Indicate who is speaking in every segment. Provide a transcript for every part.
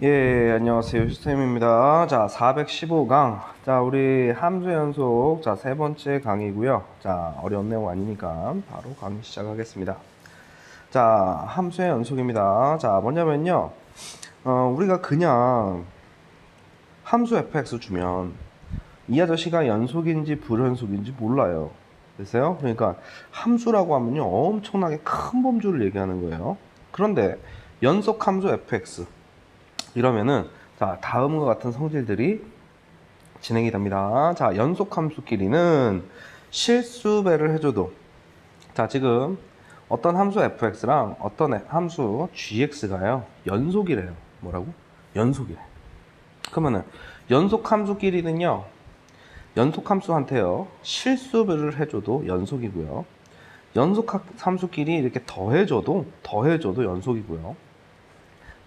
Speaker 1: 예, 안녕하세요. 휴쌤입니다. 자, 415강. 자, 우리 함수 연속. 자, 세 번째 강이고요. 자, 어려운 내용 아니니까 바로 강의 시작하겠습니다. 자, 함수의 연속입니다. 자, 뭐냐면요. 우리가 그냥 함수 fx 주면 이 아저씨가 연속인지 불연속인지 몰라요. 됐어요? 그러니까 함수라고 하면요. 엄청나게 큰 범주를 얘기하는 거예요. 그런데 연속 함수 fx. 이러면은 자 다음과 같은 성질들이 진행이 됩니다. 자 연속함수끼리는 실수배를 해줘도 자 지금 어떤 함수 fx랑 어떤 함수 gx가요 연속이래요. 뭐라고? 연속이래. 그러면은 연속함수끼리는요 연속함수한테요 실수배를 해줘도 연속이고요. 연속함수끼리 이렇게 더해줘도 연속이고요.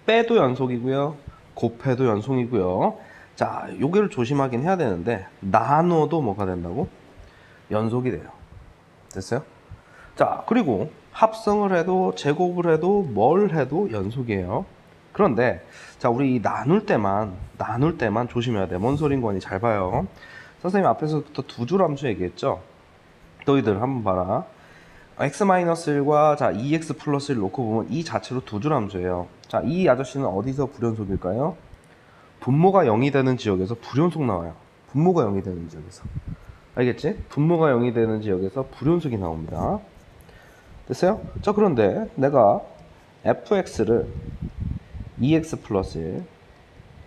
Speaker 1: 빼도 연속이고요. 곱해도 연속이고요. 자, 요게를 조심하긴 해야 되는데 나눠도 뭐가 된다고? 연속이 돼요. 됐어요? 자, 그리고 합성을 해도 제곱을 해도 뭘 해도 연속이에요. 그런데 자, 우리 이 나눌 때만 조심해야 돼. 뭔 소린 거니? 잘 봐요. 선생님 앞에서부터 두 줄 함수 얘기했죠? 너희들 한번 봐라. x-1과 자 2x 플러스 1 놓고 보면 이 자체로 두 줄 함수예요. 자, 이 아저씨는 어디서 불연속일까요? 분모가 0이 되는 지역에서 불연속 나와요. 분모가 0이 되는 지역에서. 알겠지? 분모가 0이 되는 지역에서 불연속이 나옵니다. 됐어요? 자, 그런데 내가 fx를 2x 플러스 1,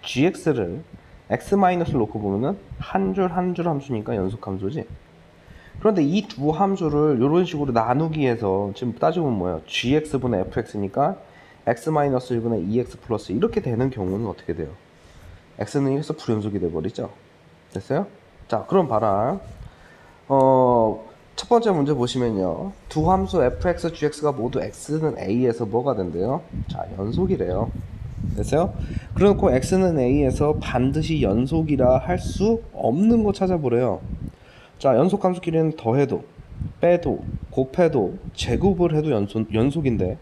Speaker 1: gx를 x-를 놓고 보면은 한 줄 함수니까 연속 함수지. 그런데 이 두 함수를 이런 식으로 나누기 해서 지금 따지면 뭐예요? gx분의 fx니까 x-1분의 2x 플러스 이렇게 되는 경우는 어떻게 돼요? x는 1에서 불연속이 돼버리죠? 됐어요? 자, 그럼 봐라. 첫 번째 문제 보시면요. 두 함수 fx, gx가 모두 x는 a에서 뭐가 된대요? 자, 연속이래요. 됐어요? 그래놓고 x는 a에서 반드시 연속이라 할 수 없는 거 찾아보래요. 자, 연속함수끼리는 더해도, 빼도, 곱해도, 제곱을 해도 연속인데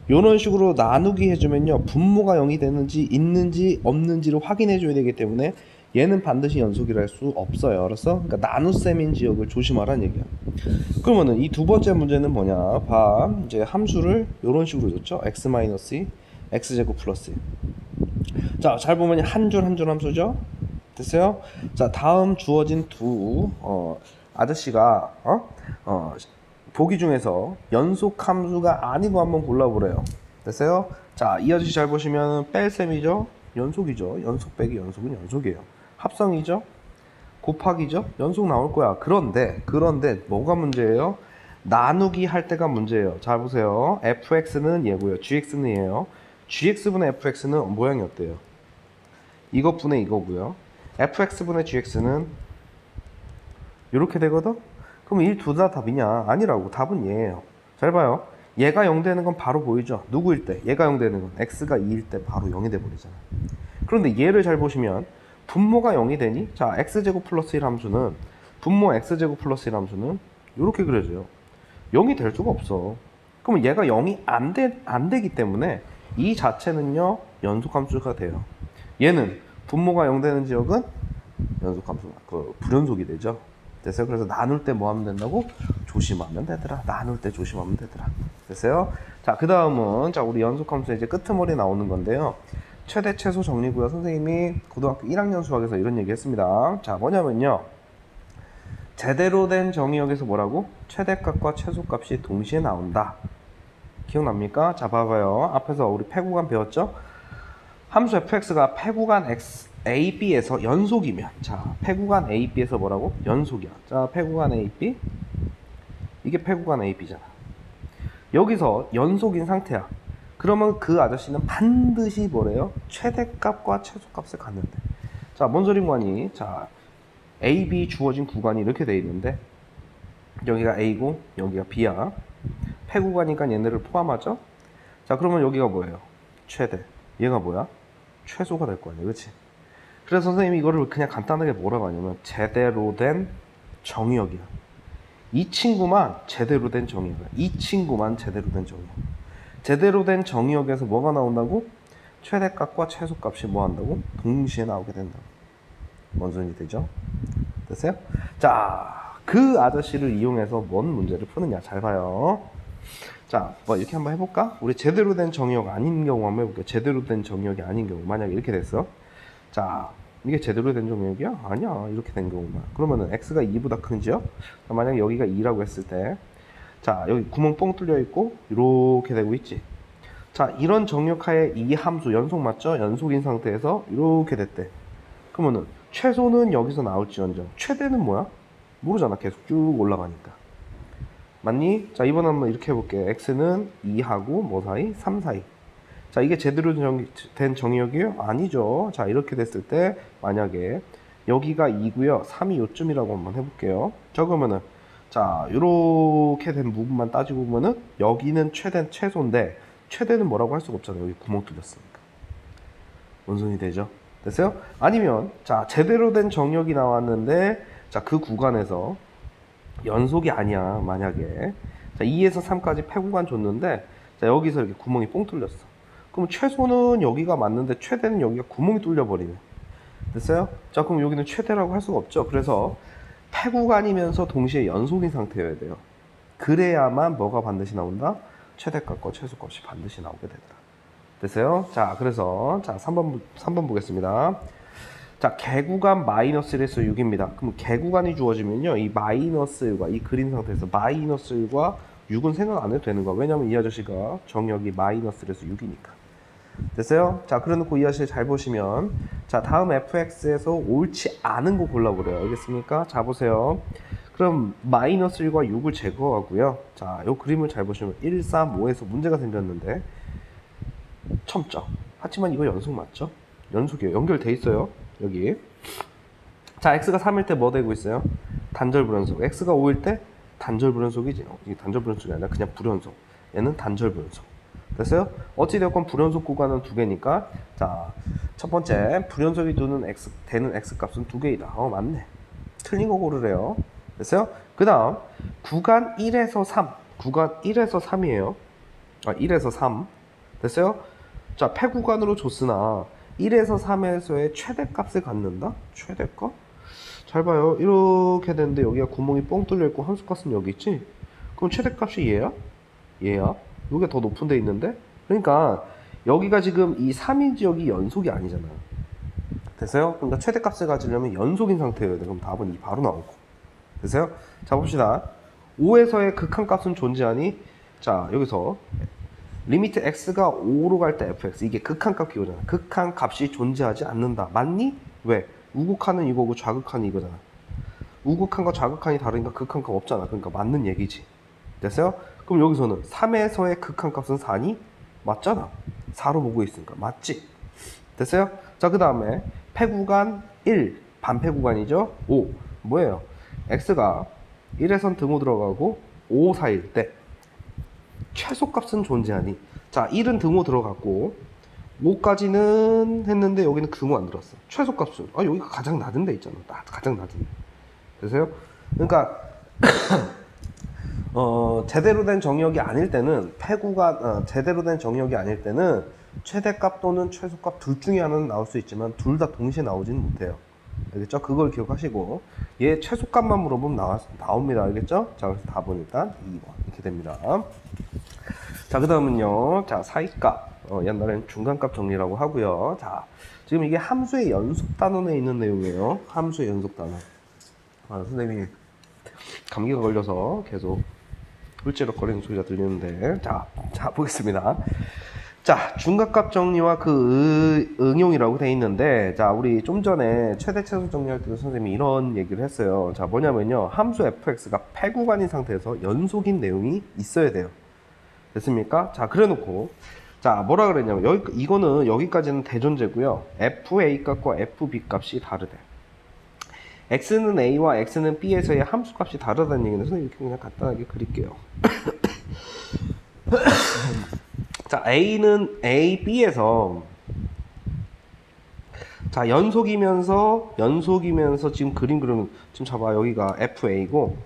Speaker 1: 이런 식으로 나누기 해주면요 분모가 0이 되는지 있는지 없는지를 확인해 줘야 되기 때문에 얘는 반드시 연속이라 할 수 없어요. 알았어? 그러니까 나눗셈인 지역을 조심하라는 얘기야. 그러면은 이 두 번째 문제는 뭐냐? 봐. 이제 함수를 이런 식으로 줬죠. x-2, x제곱 플러스 1. 자, 잘 보면 한 줄 함수죠? 됐어요? 자, 다음 주어진 두 아저씨가 보기 중에서 연속 함수가 아니고 한번 골라보래요. 됐어요? 자, 이 아저씨 잘 보시면 뺄셈이죠? 연속이죠. 연속 빼기 연속은 연속이에요. 합성이죠? 곱하기죠? 연속 나올 거야. 그런데 뭐가 문제예요? 나누기 할 때가 문제예요. 잘 보세요. fx는 얘고요. gx는 얘예요. gx분의 fx는 모양이 어때요? 이것분의 이거고요. fx분의 gx는 이렇게 되거든? 그럼 이 둘 다 답이냐? 아니라고. 답은 얘예요. 잘 봐요. 얘가 0 되는 건 바로 보이죠? 누구일 때? 얘가 0 되는 건 x가 2일 때 바로 0이 돼버리잖아. 그런데 얘를 잘 보시면 분모가 0이 되니? 자, x제곱 플러스 1 함수는 분모 x제곱 플러스 1 함수는 이렇게 그려져요. 0이 될 수가 없어. 그러면 얘가 0이 안 되기 때문에 이 자체는요 연속함수가 돼요. 얘는 분모가 0 되는 지역은 연속함수, 불연속이 되죠. 됐어요? 그래서 나눌 때 뭐 하면 된다고? 조심하면 되더라. 나눌 때 조심하면 되더라. 됐어요? 자, 그 다음은, 자, 우리 연속함수 이제 끄트머리 나오는 건데요. 최대 최소 정리고요. 선생님이 고등학교 1학년 수학에서 이런 얘기 했습니다. 자, 뭐냐면요. 제대로 된 정의역에서 뭐라고? 최대값과 최소값이 동시에 나온다. 기억납니까? 자, 봐봐요. 앞에서 우리 패구간 배웠죠? 함수 fx가 패구간 a, b에서 연속이면 자 패구간 a, b에서 뭐라고? 연속이야. 자 패구간 a, b 이게 패구간 a, b잖아. 여기서 연속인 상태야. 그러면 그 아저씨는 반드시 뭐래요? 최대값과 최소값을 갖는데. 자, 뭔 소린 거니? 자, a, b 주어진 구간이 이렇게 돼 있는데 여기가 a고 여기가 b야. 패구간이니까 얘네를 포함하죠? 자, 그러면 여기가 뭐예요? 최대. 얘가 뭐야? 최소가 될 거 아니야, 그렇지? 그래서 선생님이 이거를 그냥 간단하게 뭐라고 하냐면 제대로 된 정의역이야. 이 친구만 제대로 된 정의역이야. 이 친구만 제대로 된 정의역. 제대로 된 정의역에서 뭐가 나온다고? 최대값과 최소값이 뭐 한다고? 동시에 나오게 된다. 뭔 소리 되죠? 됐어요? 자, 그 아저씨를 이용해서 뭔 문제를 푸느냐. 잘 봐요. 자, 뭐 이렇게 한번 해볼까? 우리 제대로 된 정의역 아닌 경우 한번 해볼게요. 제대로 된 정의역이 아닌 경우. 만약에 이렇게 됐어. 자, 이게 제대로 된 정의역이야? 아니야. 이렇게 된 경우만. 그러면은 x가 2보다 큰지요? 자, 만약에 여기가 2라고 했을 때, 자, 여기 구멍 뻥 뚫려 있고 이렇게 되고 있지. 자, 이런 정역하에 이 함수 연속 맞죠? 연속인 상태에서 이렇게 됐대. 그러면은 최소는 여기서 나올지언정 최대는 뭐야? 모르잖아. 계속 쭉 올라가니까. 맞니? 자, 이번 한번 이렇게 해볼게. x는 2하고 뭐 사이? 3 사이. 자, 이게 제대로 된 정의역이에요? 아니죠. 자, 이렇게 됐을 때 만약에 여기가 2고요 3이 요쯤이라고 한번 해볼게요. 자, 그러면은 자, 요렇게 된 부분만 따지고 보면은 여기는 최소인데 최대는 뭐라고 할 수가 없잖아요. 여기 구멍 뚫렸으니까. 뭔 소리 되죠? 됐어요? 아니면 자, 제대로 된 정역이 나왔는데 자, 그 구간에서 연속이 아니야. 만약에 자, 2에서 3까지 폐구간 줬는데 자, 여기서 이렇게 구멍이 뽕 뚫렸어. 그럼 최소는 여기가 맞는데 최대는 여기가 구멍이 뚫려 버리네. 됐어요? 자, 그럼 여기는 최대라고 할 수가 없죠. 그래서 폐구간이면서 동시에 연속인 상태여야 돼요. 그래야만 뭐가 반드시 나온다? 최대값과 최소값이 반드시 나오게 된다. 됐어요? 자, 그래서 자, 3번 보겠습니다. 자, 개구간 마이너스 1에서 6입니다. 그럼 개구간이 주어지면요, 이 마이너스 1과 이 그림 상태에서 마이너스 1과 6은 생각 안 해도 되는 거야. 왜냐면 이 아저씨가 정역이 마이너스 1에서 6이니까. 됐어요? 자, 그래놓고 이 아저씨 잘 보시면 자, 다음 fx에서 옳지 않은 거 골라보래요. 알겠습니까? 자, 보세요. 그럼 마이너스 1과 6을 제거하고요. 자, 요 그림을 잘 보시면 1, 3, 5에서 문제가 생겼는데 첨점. 하지만 이거 연속 맞죠? 연속이에요. 연결돼 있어요. 여기. 자, x가 3일 때 뭐 되고 있어요? 단절 불연속. x가 5일 때 단절 불연속이지. 이게 단절 불연속이 아니라 그냥 불연속. 얘는 단절 불연속. 됐어요? 어찌되었건 불연속 구간은 두 개니까 자, 첫 번째 불연속이 되는 x 값은 두 개이다. 맞네. 틀린 거 고르래요. 됐어요? 그 다음 구간 1에서 3. 구간 1에서 3이에요. 1에서 3. 됐어요? 자, 폐구간으로 줬으나 1에서 3에서의 최대값을 갖는다? 최대값? 잘 봐요. 이렇게 되는데 여기가 구멍이 뻥 뚫려 있고 함수값은 여기 있지? 그럼 최대값이 얘야? 얘야? 여기가 더 높은 데 있는데? 그러니까 여기가 지금 이 3인 지역이 연속이 아니잖아. 됐어요? 그러니까 최대값을 가지려면 연속인 상태여야 돼. 그럼 답은 2 바로 나오고. 됐어요? 자, 봅시다. 5에서의 극한값은 존재하니 자, 여기서 리미트 x가 5로 갈 때 fx 이게 극한값 기호잖아. 극한값이 존재하지 않는다. 맞니? 왜? 우극한은 이거고 좌극한은 이거잖아. 우극한과 좌극한이 다르니까 극한값 없잖아. 그러니까 맞는 얘기지. 됐어요? 그럼 여기서는 3에서의 극한값은 4니? 맞잖아. 4로 보고 있으니까 맞지? 됐어요? 자, 그 다음에 폐구간 1 반폐구간이죠? 5 뭐예요? x가 1에선 등호 들어가고 5 사이일 때 최소값은 존재하니 자, 1은 등호 들어갔고 5까지는 했는데 여기는 등호 안 들었어. 최소값은 여기가 가장 낮은 데 있잖아. 가장 낮은 데. 됐어요? 그러니까 제대로 된 정역이 아닐 때는 제대로 된 정역이 아닐 때는 최대값 또는 최소값 둘 중에 하나는 나올 수 있지만 둘 다 동시에 나오지는 못해요. 알겠죠? 그걸 기억하시고 얘 최소값만 물어보면 나옵니다. 알겠죠? 자, 그래서 답은 일단 2번 이렇게 됩니다. 자, 그 다음은요. 자, 사이값 옛날에는 중간값 정리라고 하고요. 자, 지금 이게 함수의 연속 단원에 있는 내용이에요. 함수의 연속 단원. 선생님이 감기가 걸려서 계속 훌쩍거리는 소리가 들리는데 자 보겠습니다. 자, 중간값 정리와 그 응용이라고 돼 있는데 자, 우리 좀 전에 최대 최소 정리할 때도 선생님이 이런 얘기를 했어요. 자, 뭐냐면요, 함수 fx가 폐구간인 상태에서 연속인 내용이 있어야 돼요. 됐습니까? 자, 그래 놓고 자, 뭐라 그랬냐면 이거는 여기까지는 대존재고요. fa 값과 fb 값이 다르대. x는 a와 x는 b에서의 함수값이 다르다는 얘기는 선생님 이렇게 그냥 간단하게 그릴게요. 자, a는 a, b에서 자, 연속이면서 지금 그림 그리면 지금 봐봐. 여기가 fa고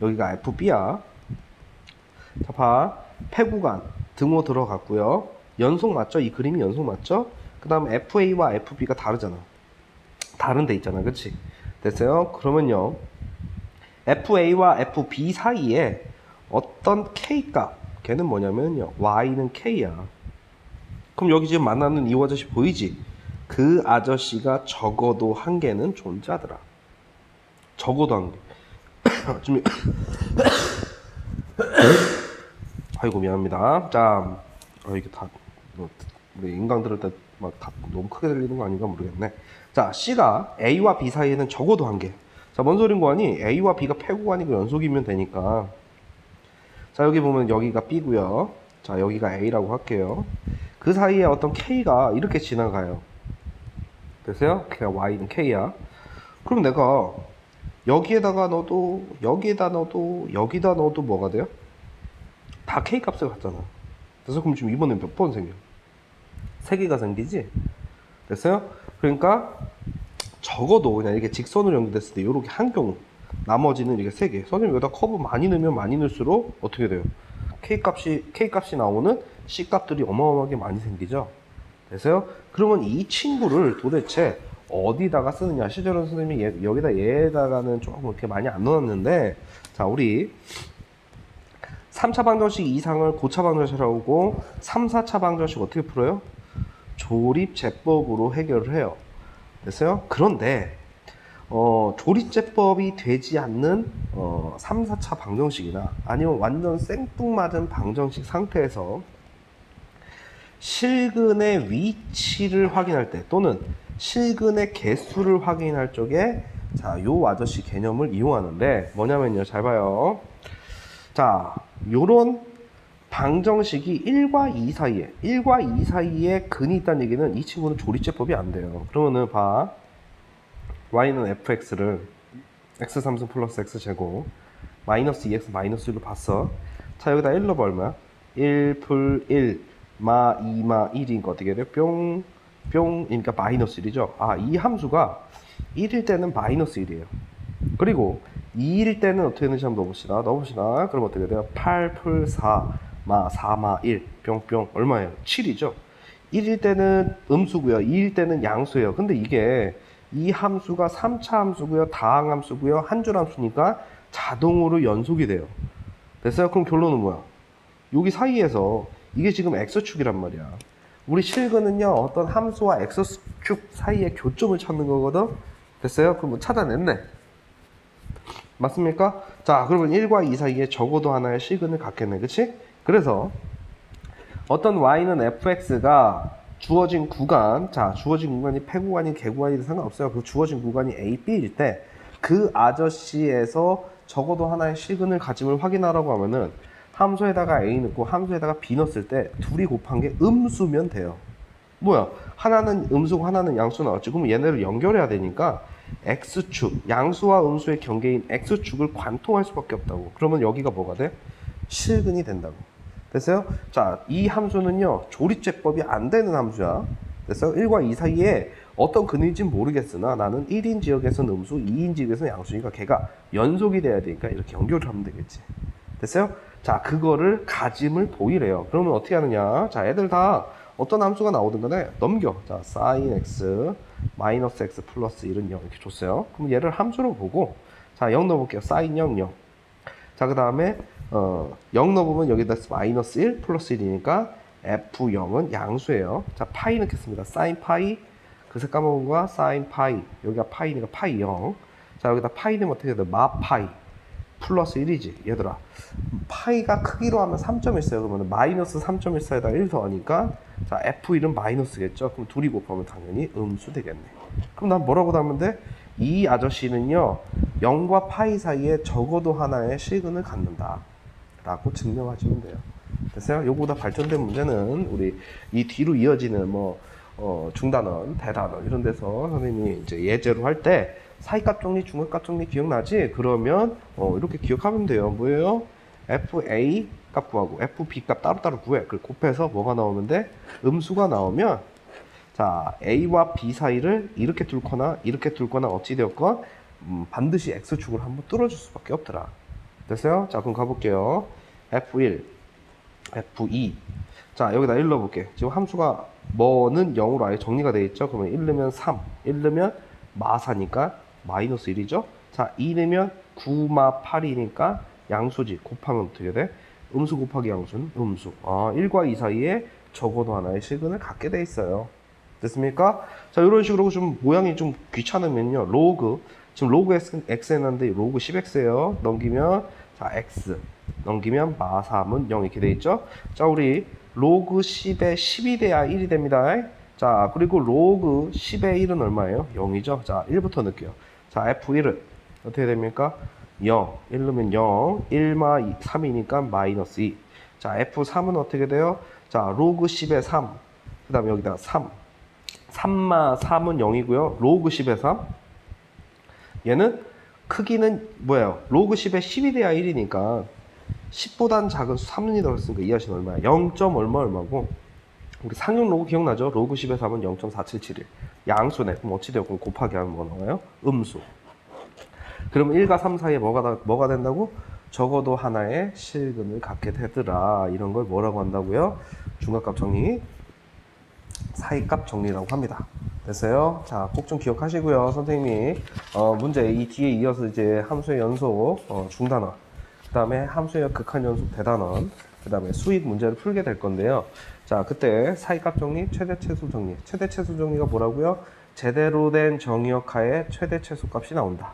Speaker 1: 여기가 fb야. 자, 봐. 폐구간 등호 들어갔고요. 연속 맞죠? 이 그림이 연속 맞죠? 그 다음 FA와 FB가 다르잖아. 다른 데 있잖아. 그치? 됐어요? 그러면요. FA와 FB 사이에 어떤 K값, 걔는 뭐냐면요. Y는 K야. 그럼 여기 지금 만나는 이 아저씨 보이지? 그 아저씨가 적어도 한 개는 존재하더라. 적어도 한 개. 지금 아이고 미안합니다. 자, 이게 다 우리 인강들을 다 너무 크게 들리는 거 아닌가 모르겠네. 자, C가 A와 B 사이에는 적어도 한 개. 자, 뭔 소린 거니? A와 B가 패구간이고 연속이면 되니까. 자, 여기 보면 여기가 B고요. 자, 여기가 A라고 할게요. 그 사이에 어떤 K가 이렇게 지나가요. 됐어요? 그냥 Y는 K야. 그럼 내가 여기에다가 넣어도, 여기에다 넣어도, 여기다 넣어도 뭐가 돼요? 다 K 값을 갖잖아. 그래서 그럼 지금 이번에 몇 번 생겨? 3개가 생기지? 됐어요? 그러니까 적어도 그냥 이렇게 직선으로 연결됐을 때 이렇게 한 경우, 나머지는 이렇게 3개. 선생님 여기다 커브 많이 넣으면 많이 넣을수록 어떻게 돼요? K 값이 나오는 C 값들이 어마어마하게 많이 생기죠? 됐어요? 그러면 이 친구를 도대체 어디다가 쓰느냐? 실제로는 선생님이 여기다 얘에다가는 조금 이렇게 많이 안 넣었는데, 자, 우리 3차 방정식 이상을 고차 방정식이라고 하고 3, 4차 방정식 어떻게 풀어요? 조립제법으로 해결을 해요. 됐어요? 그런데 조립제법이 되지 않는 3, 4차 방정식이나 아니면 완전 생뚱맞은 방정식 상태에서 실근의 위치를 확인할 때 또는 실근의 개수를 확인할 적에 자, 요 아저씨 개념을 이용하는데 뭐냐면요. 잘 봐요. 자, 요런 방정식이 1과 2 사이에 근이 있다는 얘기는 이 친구는 조립제법이 안 돼요. 그러면은 봐. y는 fx를 x3승 플러스 x제곱 마이너스 2x 마이너스 1로 봤어. 자, 여기다 1 넣어봐. 얼마야? 1 풀 1 마 2 마 1이니까 어떻게 돼요? 뿅 그러니까 마이너스 1이죠. 아, 이 함수가 1일 때는 마이너스 1이에요. 그리고 2일 때는 어떻게 되는지 한번 넣어봅시다. 그럼 어떻게 돼요? 8 풀 4 마 4 마 1 뿅뿅 얼마예요? 7이죠. 1일 때는 음수고요. 2일 때는 양수예요. 근데 이게 이 함수가 3차 함수고요. 다항 함수고요. 한 줄 함수니까 자동으로 연속이 돼요. 됐어요? 그럼 결론은 뭐야? 여기 사이에서 이게 지금 x축이란 말이야. 우리 실근은요. 어떤 함수와 x축 사이의 교점을 찾는 거거든. 됐어요? 그럼 뭐 찾아냈네. 맞습니까? 자, 그러면 1과 2 사이에 적어도 하나의 실근을 갖겠네. 그치? 그래서 어떤 y는 fx가 주어진 구간, 자, 주어진 구간이 패구간이 개구간이든 상관없어요. 그 주어진 구간이 A, B일 때 그 아저씨에서 적어도 하나의 실근을 가짐을 확인하라고 하면은 함수에다가 A 넣고 함수에다가 B 넣었을 때 둘이 곱한 게 음수면 돼요. 뭐야? 하나는 음수고 하나는 양수 나왔지. 그럼 얘네를 연결해야 되니까 x축, 양수와 음수의 경계인 x축을 관통할 수밖에 없다고. 그러면 여기가 뭐가 돼? 실근이 된다고. 됐어요? 자, 이 함수는요, 조립제법이 안 되는 함수야. 됐어요? 1과 2 사이에 어떤 근인지는 모르겠으나 나는 1인 지역에서는 음수, 2인 지역에서는 양수니까 걔가 연속이 돼야 되니까 이렇게 연결을 하면 되겠지. 됐어요? 자, 그거를 가짐을 보이래요. 그러면 어떻게 하느냐? 자, 애들 다 어떤 함수가 나오든 간에 넘겨. 자, sin x, 마이너스 x 플러스 1은 0 이렇게 줬어요. 그럼 얘를 함수로 보고 자, 0 넣어볼게요. sin 0, 0. 자, 그 다음에 0 넣어보면 여기다 마이너스 1 플러스 1이니까 f0은 양수예요. 자, 파이 넣겠습니다. sin 파이, 그새 까먹은 거야. sin 파이, 여기가 파이니까 파이 0. 자, 여기다 파이 넣으면 어떻게 돼? 마 파이 플러스 1이지 얘들아. 파이가 크기로 하면 3.14요. 그러면 마이너스 3.14에다 1 더하니까 자, f1은 마이너스겠죠. 그럼 둘이 곱하면 당연히 음수 되겠네. 그럼 난 뭐라고 하면 돼? 이 아저씨는요 0과 파이 사이에 적어도 하나의 실근을 갖는다 라고 증명하시면 돼요. 됐어요? 요거보다 발전된 문제는 우리 이 뒤로 이어지는 뭐 중단원, 대단원 이런 데서 선생님이 이제 예제로 할 때 사이값 정리, 중간값 정리 기억나지? 그러면 이렇게 기억하면 돼요. 뭐예요? FA 값 구하고 FB 값 따로따로 구해. 그리고 곱해서 뭐가 나오면 돼? 음수가 나오면 자, A와 B 사이를 이렇게 뚫거나 어찌 되었건 반드시 X축을 한번 뚫어줄 수밖에 없더라. 됐어요? 자, 그럼 가볼게요. F1, F2. 자, 여기다 1 넣어볼게. 지금 함수가 뭐는 0으로 아예 정리가 되어 있죠. 그러면 1 넣으면 3, 1 넣으면 마사니까 마이너스 1이죠. 자, 2 넣으면 9마 8이니까 양수지. 곱하면 어떻게 돼? 음수 곱하기 양수는 음수. 1과 2 사이에 적어도 하나의 실근을 갖게 돼 있어요. 됐습니까? 자, 이런 식으로 좀 모양이 좀 귀찮으면요. 로그, 지금 로그 x 했는데 로그 10x예요. 넘기면 자, x 넘기면 마 3은 0 이렇게 돼 있죠. 자, 우리 로그 10에 10이 돼야 1이 됩니다. 자, 그리고 로그 10의 1은 얼마예요? 0이죠. 자, 1부터 넣을게요. 자, f1은 어떻게 됩니까? 0, 1 넣으면 0, 1마 3이니까 마이너스 2. 자, f3은 어떻게 돼요? 자, 로그 10의 3, 그 다음에 여기다가 3, 3마 3은 0이고요. 로그 10의 3, 얘는 크기는 뭐예요? 로그 10에 10이 돼야 1이니까 10보단 작은 수 3이라고 했으니까 이 아시는 얼마야? 0. 얼마고 우리 상용 로그 기억나죠? 로그 10의 3은 0.4771 양수네. 그럼 어찌되었건 곱하기 하면 뭐 나와요? 음수. 그럼 1과 3 사이에 뭐가 된다고? 적어도 하나의 실근을 갖게 되더라. 이런 걸 뭐라고 한다고요? 중간값 정리, 사이값 정리라고 합니다. 됐어요? 자, 꼭 좀 기억하시고요. 선생님이 문제 이 뒤에 이어서 이제 함수의 연속 중단원, 그 다음에 함수의 극한 연속 대단원, 그 다음에 수익 문제를 풀게 될 건데요. 자, 그때 사이값 정리, 최대 최소 정리. 최대 최소 정리가 뭐라고요? 제대로 된 정의역 하에 최대 최소값이 나온다.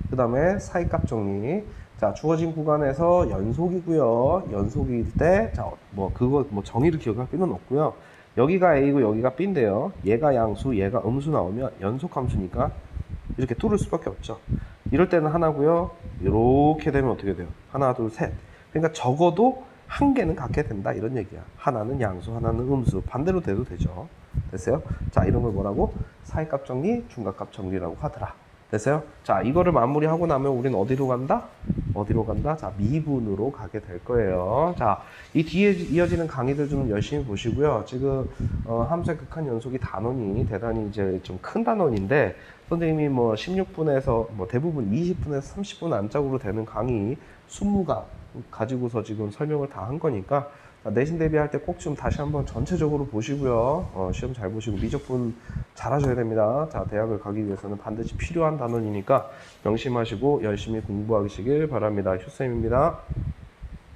Speaker 1: 그 다음에 사이값 정리. 자, 주어진 구간에서 연속이고요. 연속일 때, 자, 그거 정의를 기억할 필요는 없고요. 여기가 A고 여기가 B인데요. 얘가 양수, 얘가 음수 나오면 연속함수니까 이렇게 뚫을 수밖에 없죠. 이럴 때는 하나고요. 이렇게 되면 어떻게 돼요? 하나, 둘, 셋. 그러니까 적어도 한 개는 갖게 된다 이런 얘기야. 하나는 양수, 하나는 음수. 반대로 돼도 되죠. 됐어요? 자, 이런 걸 뭐라고? 사이값 정리, 중간값 정리라고 하더라. 됐어요? 자, 이거를 마무리하고 나면 우리는 어디로 간다? 어디로 간다? 자, 미분으로 가게 될 거예요. 자, 이 뒤에 이어지는 강의들 좀 열심히 보시고요. 지금 함수의 극한 연속이 단원이 대단히 이제 좀 큰 단원인데 선생님이 뭐 16분에서 뭐 대부분 20분에서 30분 안짝으로 되는 강의 20강 가지고서 지금 설명을 다 한 거니까 내신 대비할 때 꼭 좀 다시 한번 전체적으로 보시고요. 시험 잘 보시고 미적분 잘 하셔야 됩니다. 자, 대학을 가기 위해서는 반드시 필요한 단원이니까 명심하시고 열심히 공부하시길 바랍니다. 휴쌤입니다.